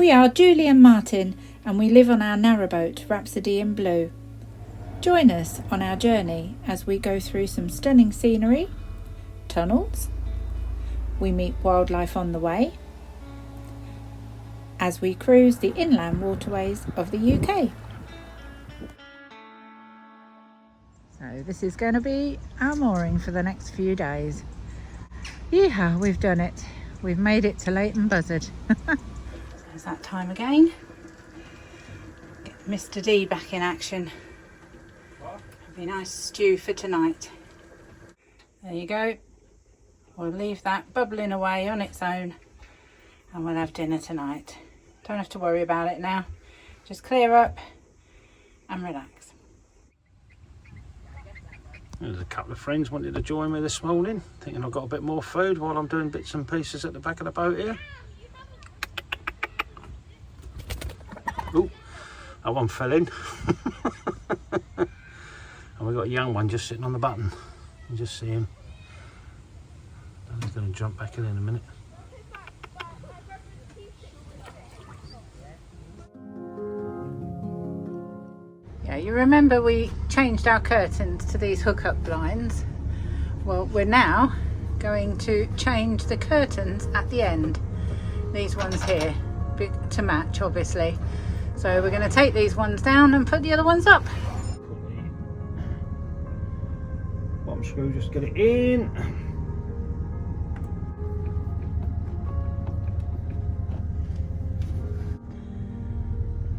We are Julie and Martin, and we live on our narrowboat, Rhapsody in Blue. Join us on our journey as we go through some stunning scenery, tunnels, we meet wildlife on the way, as we cruise the inland waterways of the UK. So this is going to be our mooring for the next few days. Yeehaw, we've done it. We've made it to Leighton Buzzard. It's that time again. Get Mr. D back in action. It'll be a nice stew for tonight. There you go. We'll leave that bubbling away on its own and we'll have dinner tonight. Don't have to worry about it now. Just clear up and relax. There's a couple of friends wanted to join me this morning, thinking I've got a bit more food while I'm doing bits and pieces at the back of the boat here. Oh, that one fell in. And we've got a young one just sitting on the button. You just see him. He's going to jump back in a minute. Yeah, you remember we changed our curtains to these hook-up blinds? Well, we're now going to change the curtains at the end. These ones here, to match obviously. So we're going to take these ones down and put the other ones up. Bottom screw, just get it in.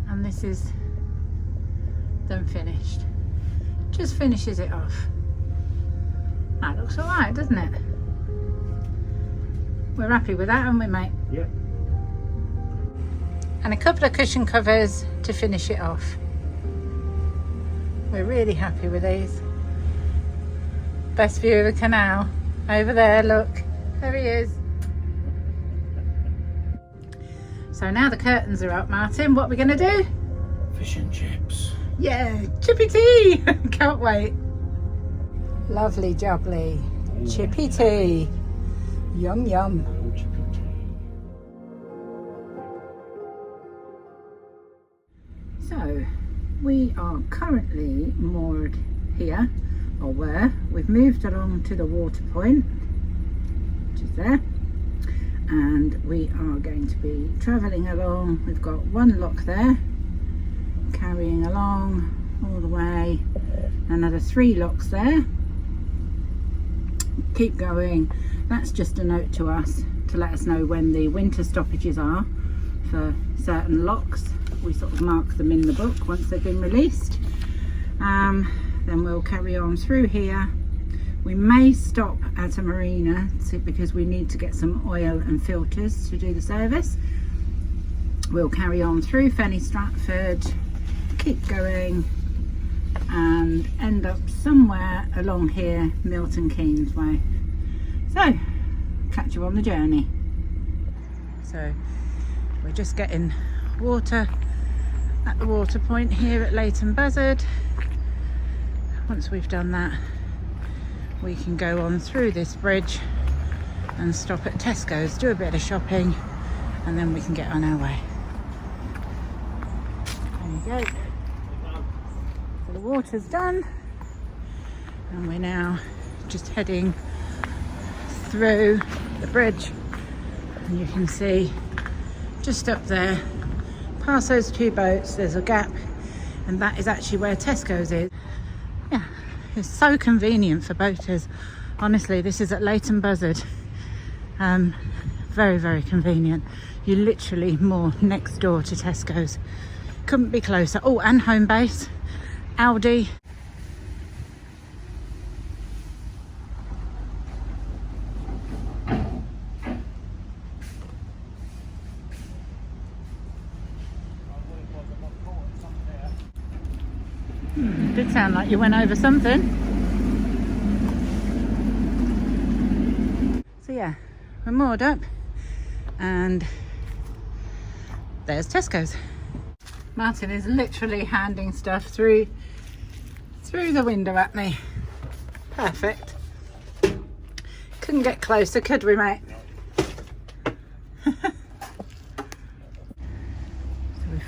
And this is them finished. Just finishes it off. That looks alright, doesn't it? We're happy with that, aren't we, mate? Yep. And a couple of cushion covers to finish it off. We're really happy with these. Best view of the canal. Over there, look. There he is. So now the curtains are up, Martin, what are we going to do? Fish and chips. Yeah, chippy tea! Can't wait. Lovely jubbly. Chippy tea. Yum yum. So, we are currently moored here, or were. We've moved along to the water point, which is there. And we are going to be travelling along. We've got one lock there, carrying along all the way, another 3 locks there. Keep going. That's just a note to us to let us know when the winter stoppages are for certain locks. We sort of mark them in the book once they've been released. Then we'll carry on through here. We may stop at a marina because we need to get some oil and filters to do the service. We'll carry on through Fenny Stratford, keep going and end up somewhere along here, Milton Keynes way. So, catch you on the journey. So, we're just getting water at the water point here at Leighton Buzzard. Once we've done that, we can go on through this bridge and stop at Tesco's, do a bit of shopping, and then we can get on our way. There you go. So the water's done, and we're now just heading through the bridge, and you can see just up there, past those 2 boats, there's a gap, and that is actually where Tesco's is. Yeah, it's so convenient for boaters. Honestly, this is at Leighton Buzzard. Very, very convenient. You literally moor next door to Tesco's. Couldn't be closer. Oh, and home base, Aldi. Did sound like you went over something. So yeah, we're moored up and there's Tesco's. Martin is literally handing stuff through the window at me. Perfect. Couldn't get closer, could we, mate?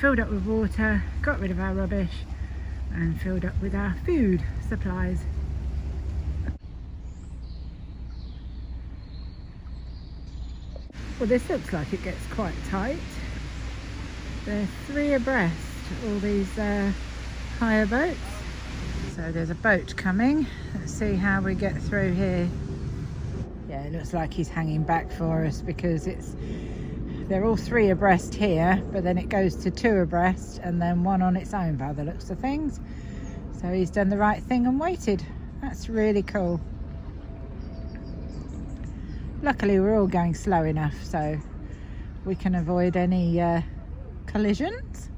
filled up with water, got rid of our rubbish and filled up with our food supplies. Well, this looks like it gets quite tight. They're 3 abreast, all these hire boats. So there's a boat coming. Let's see how we get through here. Yeah, it looks like he's hanging back for us because they're all 3 abreast here, but then it goes to 2 abreast and then 1 on its own by the looks of things. So he's done the right thing and waited. That's really cool. Luckily we're all going slow enough so we can avoid any collisions.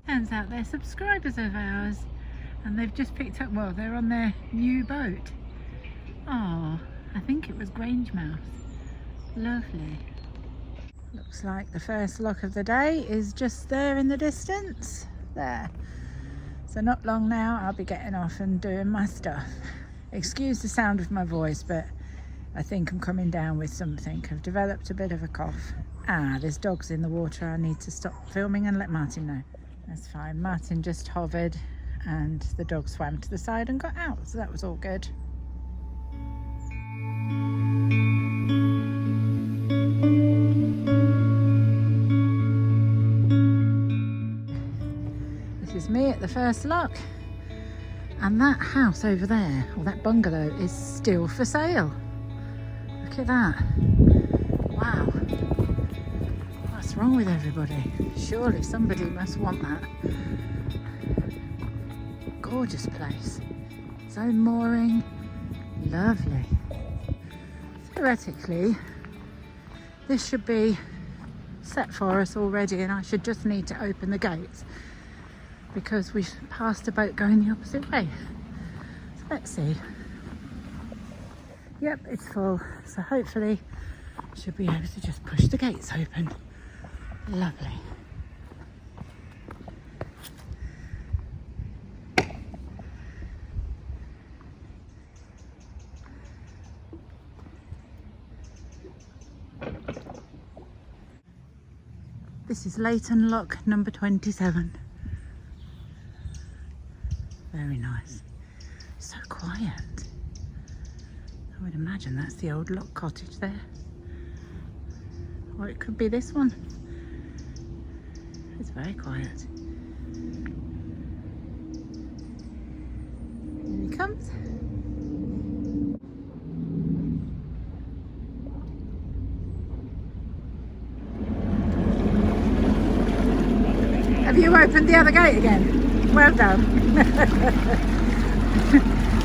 Turns out they're subscribers of ours and they've just picked up, well, they're on their new boat. Oh, I think it was Grangemouth. Lovely. Looks like the first lock of the day is just there in the distance. There. So not long now I'll be getting off and doing my stuff. Excuse the sound of my voice, but I think I'm coming down with something. I've developed a bit of a cough. There's dogs in the water. I need to stop filming and let Martin know. That's fine. Martin just hovered and the dog swam to the side and got out, so that was all good. This is me at the first lock. And that house over there, or that bungalow, is still for sale. Look at that. Wow. What's wrong with everybody? Surely somebody must want that. Gorgeous place. Its own mooring. Lovely. Theoretically, this should be set for us already and I should just need to open the gates, because we've passed a boat going the opposite way. So let's see. Yep, it's full. So hopefully should be able to just push the gates open. Lovely. This is Leighton Lock number 27. Very nice. So quiet. I would imagine that's the old lock cottage there. Or it could be this one. It's very quiet. Here he comes. Have you opened the other gate again? Well done.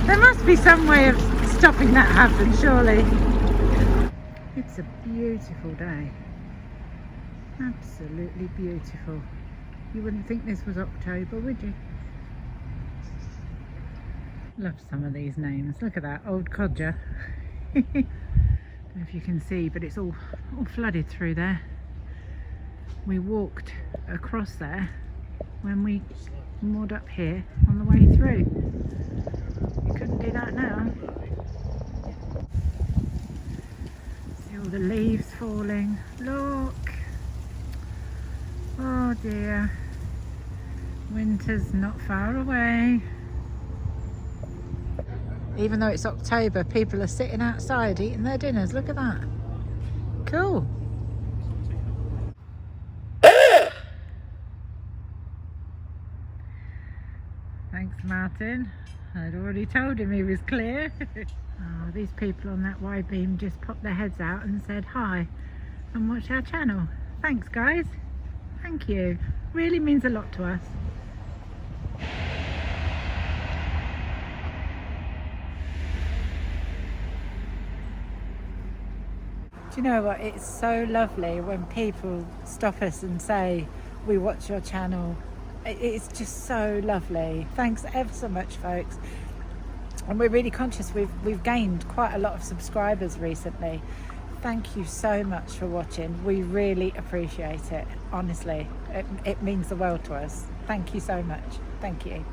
There must be some way of stopping that happen, surely. It's a beautiful day. Absolutely beautiful. You wouldn't think this was October, would you? Love some of these names. Look at that, Old Codger. I don't know if you can see, but it's all flooded through there. We walked across there when we moored up here on the way through. You couldn't do that now. See all the leaves falling. Look! Oh dear. Winter's not far away. Even though it's October, people are sitting outside eating their dinners. Look at that. Cool. Thanks, Martin. I'd already told him he was clear. Oh, these people on that Y-beam just popped their heads out and said hi and watch our channel. Thanks, guys. Thank you. Really means a lot to us. Do you know what? It's so lovely when people stop us and say, we watch your channel. It's just so lovely. Thanks ever so much, folks. And we're really conscious we've gained quite a lot of subscribers recently. Thank you so much for watching. We really appreciate it. Honestly, it means the world to us. Thank you so much. Thank you.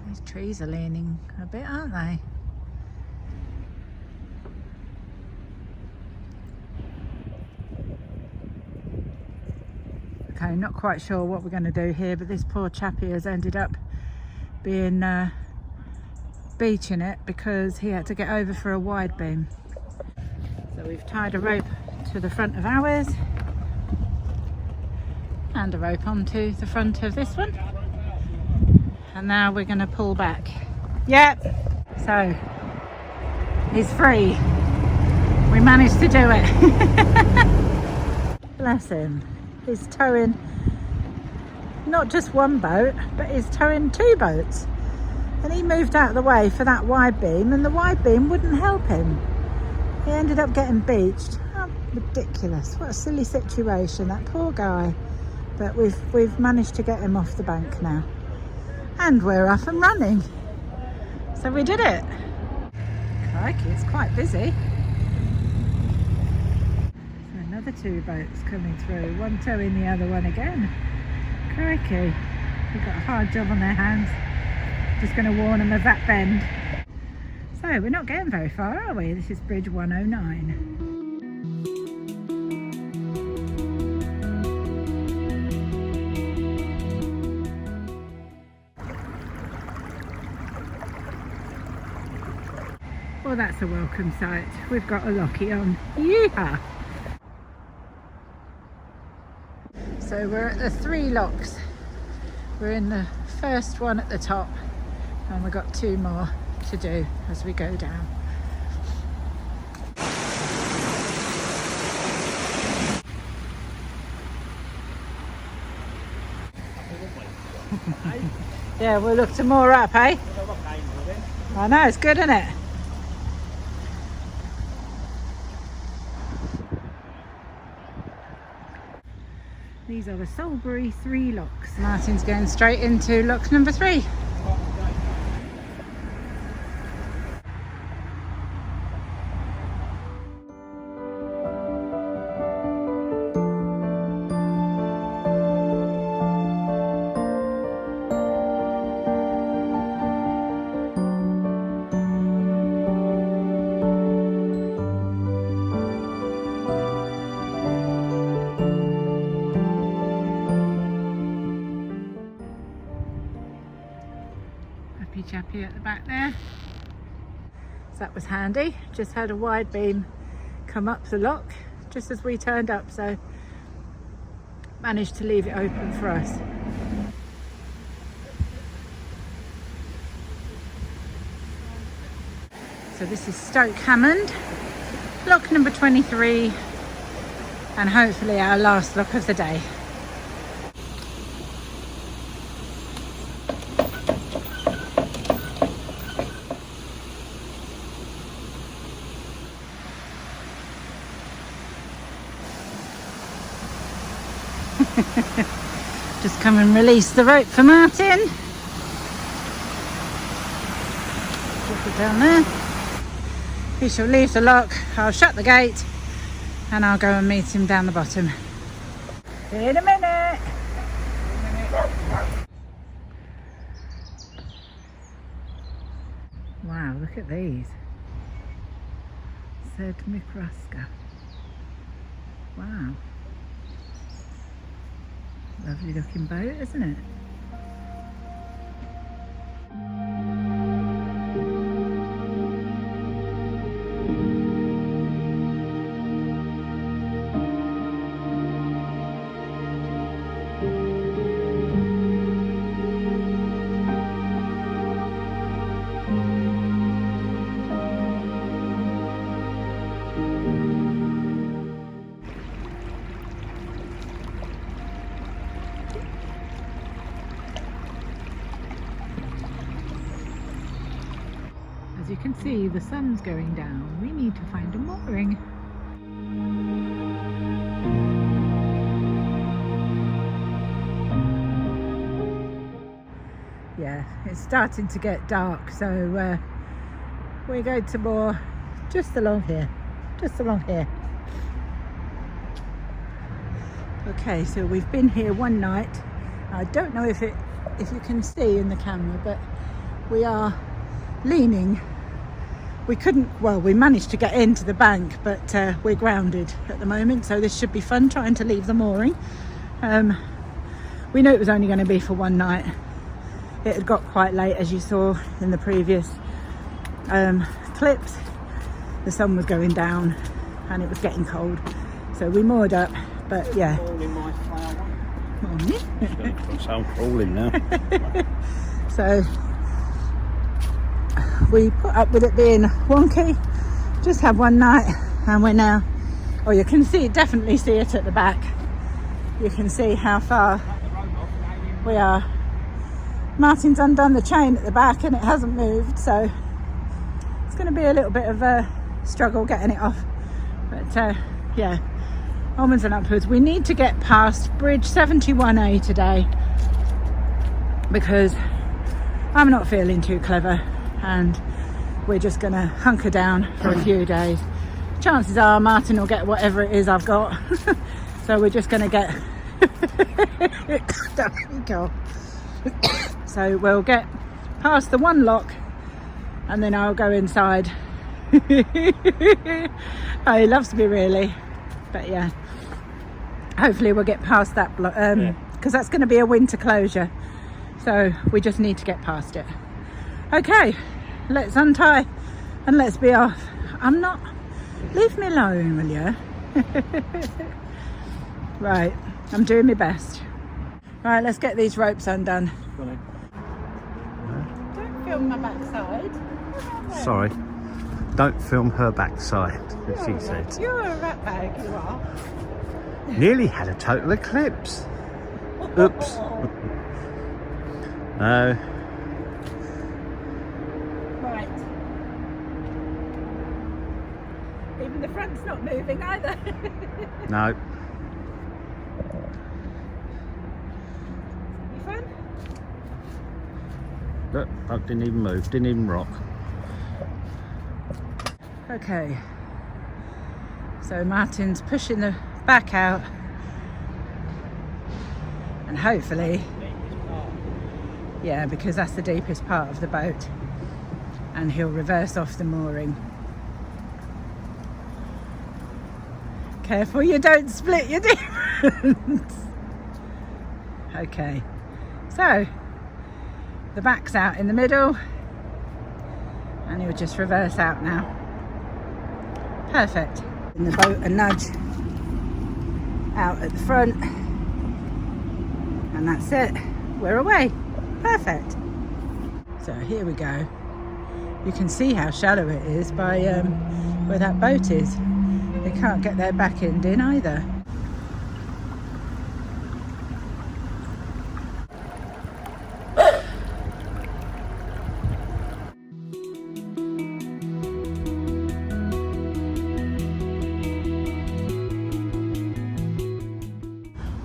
These Trees are leaning a bit, aren't they? Okay, not quite sure what we're going to do here, but this poor chappie has ended up being beaching it because he had to get over for a wide beam. So we've tied a rope to the front of ours and a rope onto the front of this one, and now we're going to pull back. Yep, so he's free. We managed to do it. Bless him. He's towing not just one boat, but he's towing two boats, and he moved out of the way for that wide beam, and the wide beam wouldn't help him. He ended up getting beached. Oh, ridiculous. What a silly situation, that poor guy. But we've managed to get him off the bank now, and we're up and running. So we did it. Crikey, it's quite busy. So another two boats coming through, one towing the other one again. Crikey, we've got a hard job on their hands. Just going to warn them of that bend. So we're not getting very far, are we? This is bridge 109. Well, that's a welcome sight. We've got a lockie on. Yeehaw! So we're at the 3 locks. We're in the first one at the top, and we've got 2 more to do as we go down. Yeah, we'll look some more up, eh? I know, it's good, isn't it? These are the Soulbury 3 locks. Martin's going straight into lock number 3. Chappy at the back there. So that was handy. Just had a wide beam come up the lock just as we turned up, so managed to leave it open for us. So this is Stoke Hammond, lock number 23, and hopefully our last lock of the day. Just come and release the rope for Martin. Drop it down there. He shall leave the lock. I'll shut the gate and I'll go and meet him down the bottom. In a minute. Wow, look at these. Sedmicrusca. Wow. Lovely looking boat, isn't it? As you can see, the sun's going down. We need to find a mooring. Yeah, it's starting to get dark, so we're going to moor just along here. Just along here. Okay, so we've been here one night. I don't know if you can see in the camera, but we are leaning. We couldn't, well, we managed to get into the bank, but we're grounded at the moment, so this should be fun trying to leave the mooring. We knew it was only going to be for one night. It had got quite late, as you saw in the previous clips. The sun was going down and it was getting cold, so we moored up. But yeah, I'm crawling now. So we put up with it being wonky, just have one night, and we're now, oh, you can see, definitely see it at the back. You can see how far we are. Martin's undone the chain at the back and it hasn't moved, so it's going to be a little bit of a struggle getting it off. But yeah, onwards and upwards. We need to get past bridge 71A today because I'm not feeling too clever, and we're just going to hunker down for a few days. Chances are Martin will get whatever it is I've got. So we're just going to get so we'll get past the one lock and then I'll go inside. Oh, he loves me really, but yeah, hopefully we'll get past that block, because that's going to be a winter closure, so we just need to get past it. Okay, let's untie and let's be off. Leave me alone, will you? Right, I'm doing my best. Right, let's get these ropes undone. Don't film my backside. Sorry, don't film her backside, as she said. You're a rat bag, you are. Nearly had a total eclipse. Oops. No. Right. Even the front's not moving either. No. You fun? Look, I didn't even move, didn't even rock. Okay. So Martin's pushing the back out, and hopefully, yeah, because that's the deepest part of the boat, and he'll reverse off the mooring. Careful you don't split your difference. Okay, so the back's out in the middle and he'll just reverse out now. Perfect. In the boat, a nudge out at the front, and that's it, we're away. Perfect. So here we go. You can see how shallow it is by where that boat is. They can't get their back end in either.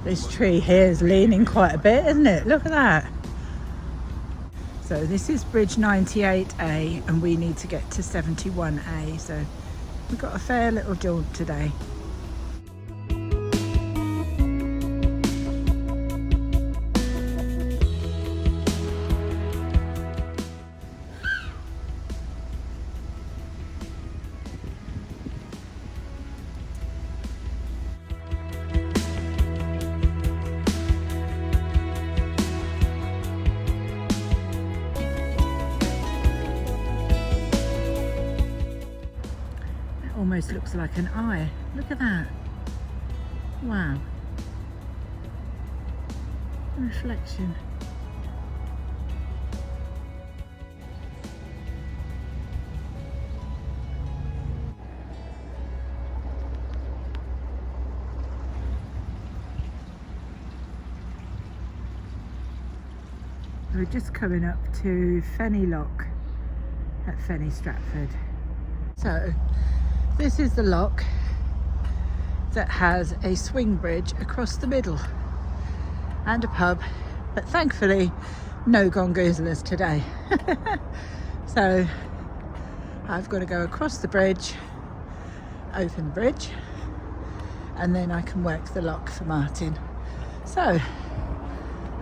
This tree here is leaning quite a bit, isn't it? Look at that. So this is bridge 98A and we need to get to 71A. So we've got a fair little jaunt today. Almost looks like an eye. Look at that. Wow. Reflection. We're just coming up to Fenny Lock at Fenny Stratford. So this is the lock that has a swing bridge across the middle and a pub, but thankfully no gongoozlers today. So I've got to go across the bridge, open the bridge, and then I can work the lock for Martin. So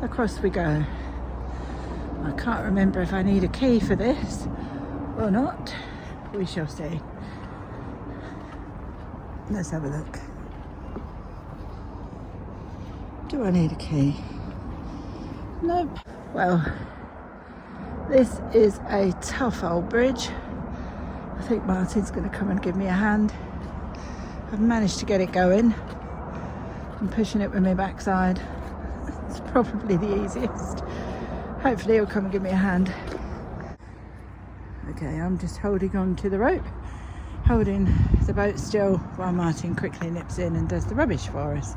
across we go. I can't remember if I need a key for this or not. We shall see. Let's have a look. Do I need a key? Nope. Well, this is a tough old bridge. I think Martin's going to come and give me a hand. I've managed to get it going. I'm pushing it with my backside. It's probably the easiest. Hopefully he'll come and give me a hand. Okay, I'm just holding on to the rope, holding the boat still while Martin quickly nips in and does the rubbish for us,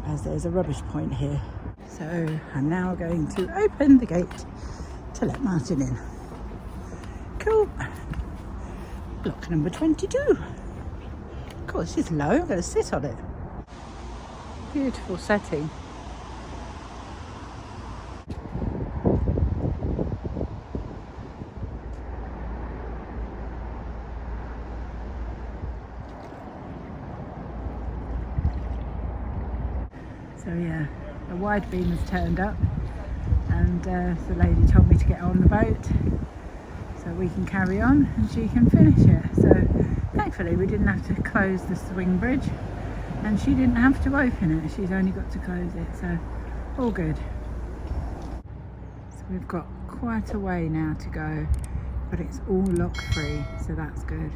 as there's a rubbish point here. So I'm now going to open the gate to let Martin in. Cool. Block number 22. Of course, it's low. I'm going to sit on it. Beautiful setting. So yeah, the wide beam has turned up, and the lady told me to get on the boat so we can carry on and she can finish it. So thankfully we didn't have to close the swing bridge, and she didn't have to open it. She's only got to close it, so all good. So we've got quite a way now to go, but it's all lock free, so that's good.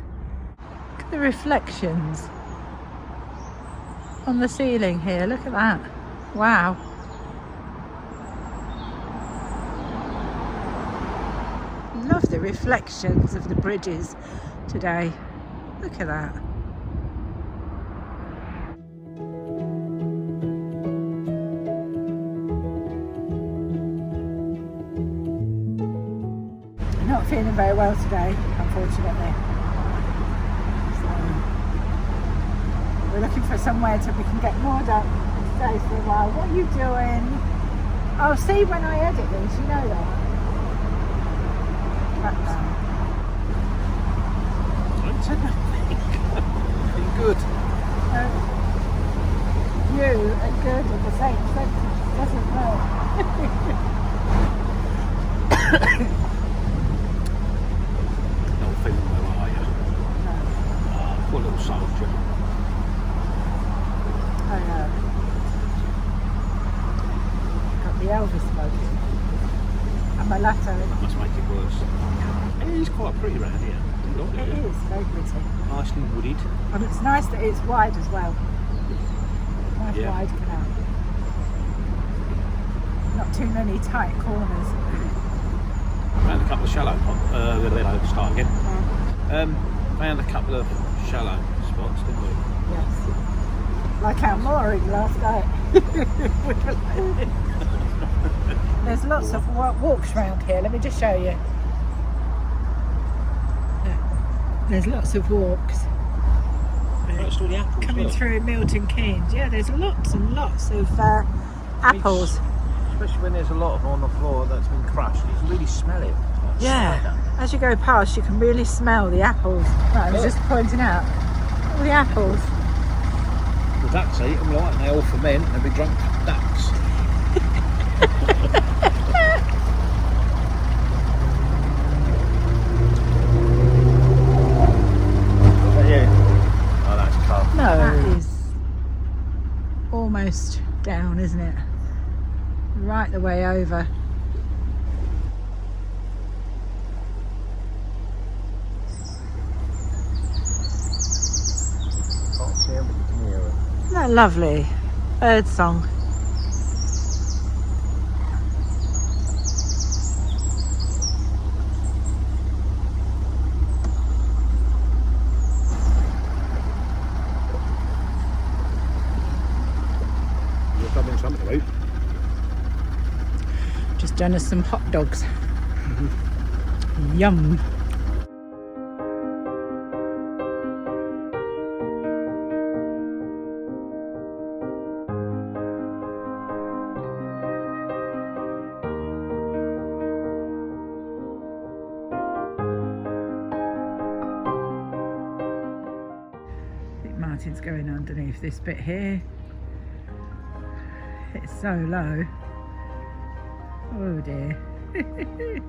Look at the reflections on the ceiling here. Look at that. Wow. Love the reflections of the bridges today. Look at that. Not feeling very well today, unfortunately. So we're looking for somewhere so we can get moored up and stay for a while. What are you doing? I'll see when I edit this, you know that. Don't say nothing. Are you good? You and good are the same sentence, doesn't work. Not feeling well, are you? No. Oh, poor little soldier. I know. Got the Elvis mug and my latte. Must make it worse. It is quite pretty around here. It is very pretty. Nicely wooded. And it's nice that it's wide as well. Nice wide canal. Not too many tight corners. Found a couple of shallow start again. Found a couple of shallow spots, didn't we? Yes. Like our mooring last night. There's lots of walks around here. Let me just show you. There's lots of walks. All the apples, Coming through Milton Keynes. Yeah, there's lots and lots of apples. Especially when there's a lot of them on the floor that's been crushed. You can really smell it. Like Yeah. cider. As you go past, you can really smell the apples. Right, I was just pointing out all the apples. The ducks eat them like, and they all ferment and they be drunk ducks. Oh, that's tough. No, that is almost down, isn't it? Right the way over. Can't see them, but you can hear them. Isn't that lovely? Bird song. You're coming something about. Just done us some hot dogs. Yum. I think Martin's going underneath this bit here. It's so low. Oh dear. It's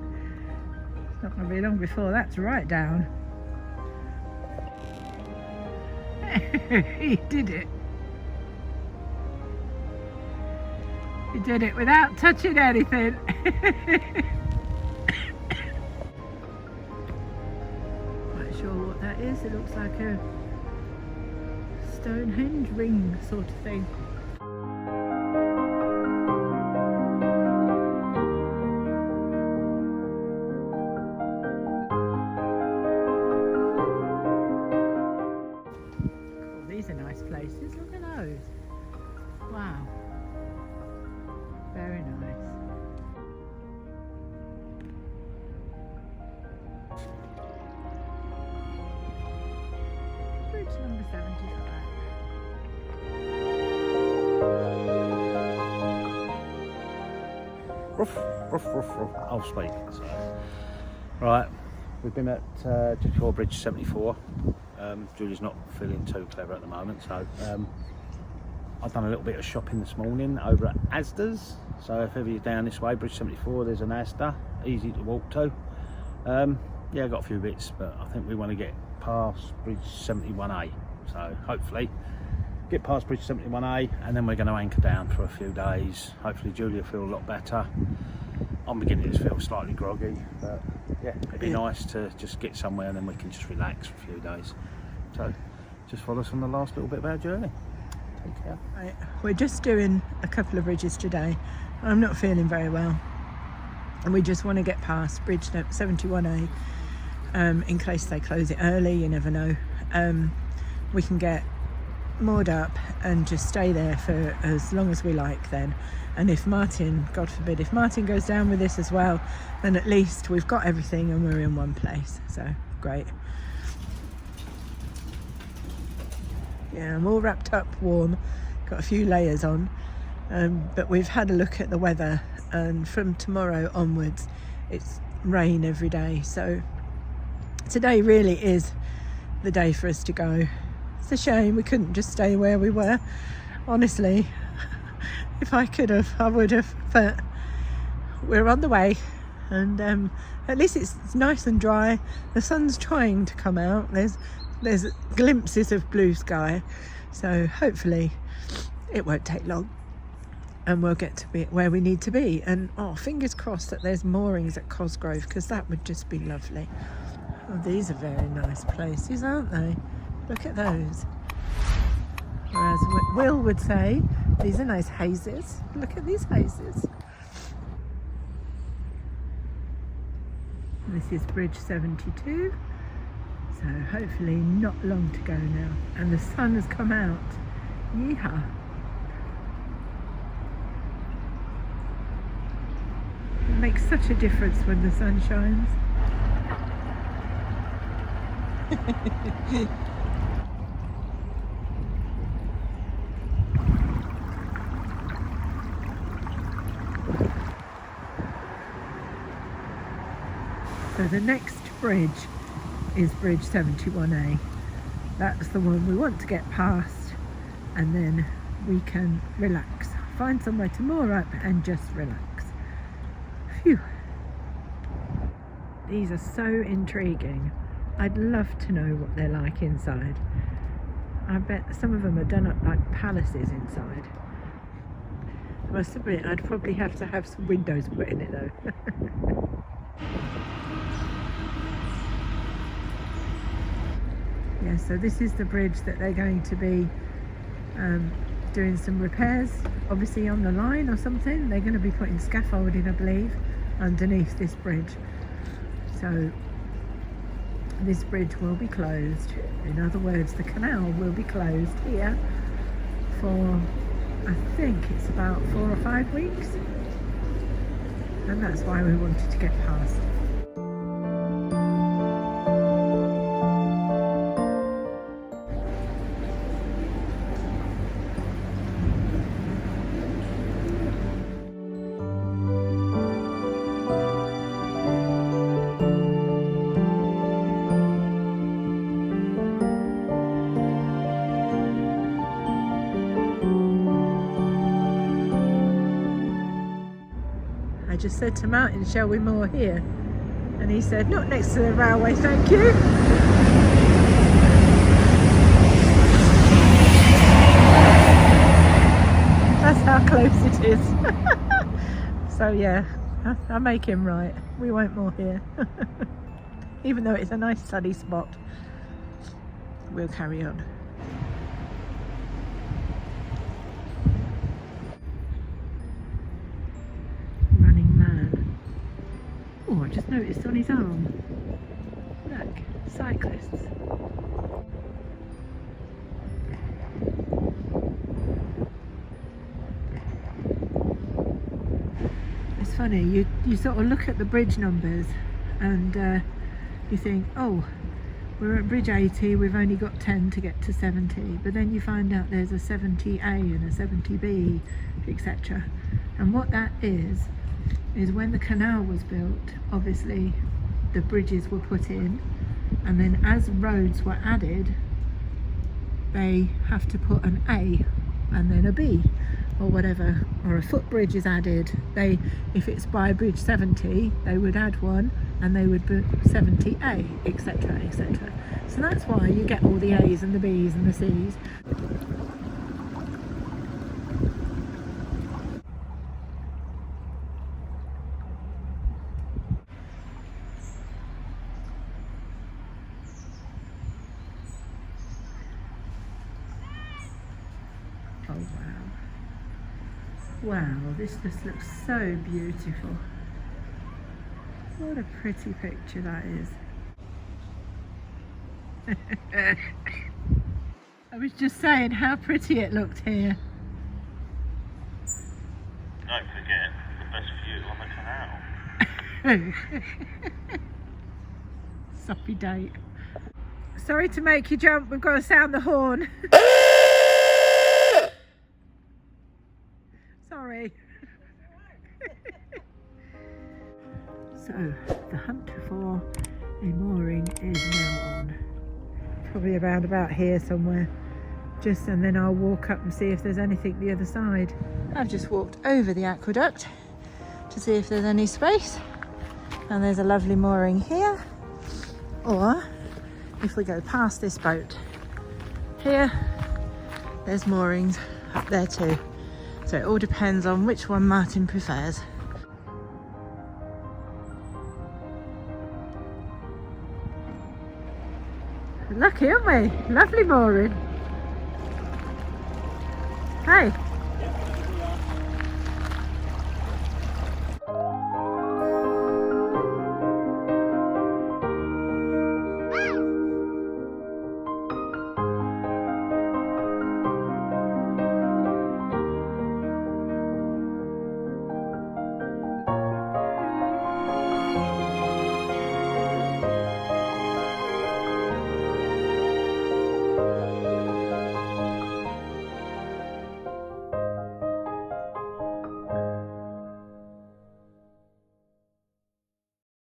not going to be long before that's right down. He did it. He did it without touching anything. Not sure what that is. It looks like a Stonehenge ring sort of thing. Cool, these are nice places. Look at those. Wow. Very nice. Bridge number 75. Ruff, ruff, ruff, ruff. I'll speak. So, right, we've been at just before Bridge 74. Julie's not feeling too clever at the moment, so I've done a little bit of shopping this morning over at Asda's. So if ever you're down this way, Bridge 74, there's an Asda, easy to walk to. Yeah, I got a few bits, but I think we want to get past Bridge 71A. So hopefully get past Bridge 71A, and then we're going to anchor down for a few days. Hopefully Julie will feel a lot better. I'm beginning to feel slightly groggy, but yeah, it'd be nice to just get somewhere and then we can just relax for a few days. So just follow us on the last little bit of our journey. Take care. Right, we're just doing a couple of bridges today. I'm not feeling very well, and we just want to get past Bridge 71A in case they close it early. You never know. We can get moored up and just stay there for as long as we like then. And if Martin, God forbid, if Martin goes down with this as well, then at least we've got everything and we're in one place. So great. Yeah, I'm all wrapped up warm, got a few layers on, but we've had a look at the weather, and from tomorrow onwards it's rain every day. So today really is the day for us to go. It's a shame we couldn't just stay where we were, honestly. If I could have, I would have, but we're on the way, and at least it's nice and dry. The sun's trying to come out. There's glimpses of blue sky, so hopefully it won't take long and we'll get to be where we need to be. And oh, fingers crossed that there's moorings at Cosgrove, because that would just be lovely. Oh, these are very nice places, aren't they? Look at those. Or as Will would say, these are nice hazes. Look at these hazes. This is Bridge 72. So hopefully not long to go now. And the sun has come out. Yeehaw. It makes such a difference when the sun shines. So the next bridge is Bridge 71A. That's the one we want to get past, and then we can relax. Find somewhere to moor up and just relax. Phew. These are so intriguing. I'd love to know what they're like inside. I bet some of them are done up like palaces inside. I must admit, I'd probably have to have some windows put in it though. Yeah, so this is the bridge that they're going to be doing some repairs, obviously on the line or something. They're going to be putting scaffolding, I believe, underneath this bridge. So this bridge will be closed. In other words, the canal will be closed here for, I think it's about 4 or 5 weeks. And that's why we wanted to get past. just said to Martin, shall we moor here? And he said, not next to the railway, thank you. That's how close it is. So yeah, I make him right. We won't moor here. Even though it's a nice sunny spot. We'll carry on. Running man. Oh, I just noticed on his arm. Look, cyclists. It's funny, you sort of look at the bridge numbers and you think, oh, we're at bridge 80, we've only got 10 to get to 70, but then you find out there's a 70A and a 70B, etc. And what that is when the canal was built, obviously the bridges were put in, and then as roads were added, they have to put an A and then a B or whatever, or a footbridge is added. If it's by bridge 70, they would add one and they would put 70A, etc, etc. So that's why you get all the A's and the B's and the C's. Oh wow. Wow, this just looks so beautiful. What a pretty picture that is. I was just saying how pretty it looked here. Don't forget the best view on the canal. Soppy date. Sorry to make you jump, we've got to sound the horn. Sorry. So, the hunt for a mooring is now on. Probably around about here somewhere. And then I'll walk up and see if there's anything the other side. I've just walked over the aqueduct to see if there's any space. And there's a lovely mooring here. Or, if we go past this boat here, there's moorings up there too. So it all depends on which one Martin prefers. Lucky, aren't we? Lovely mooring. Hey.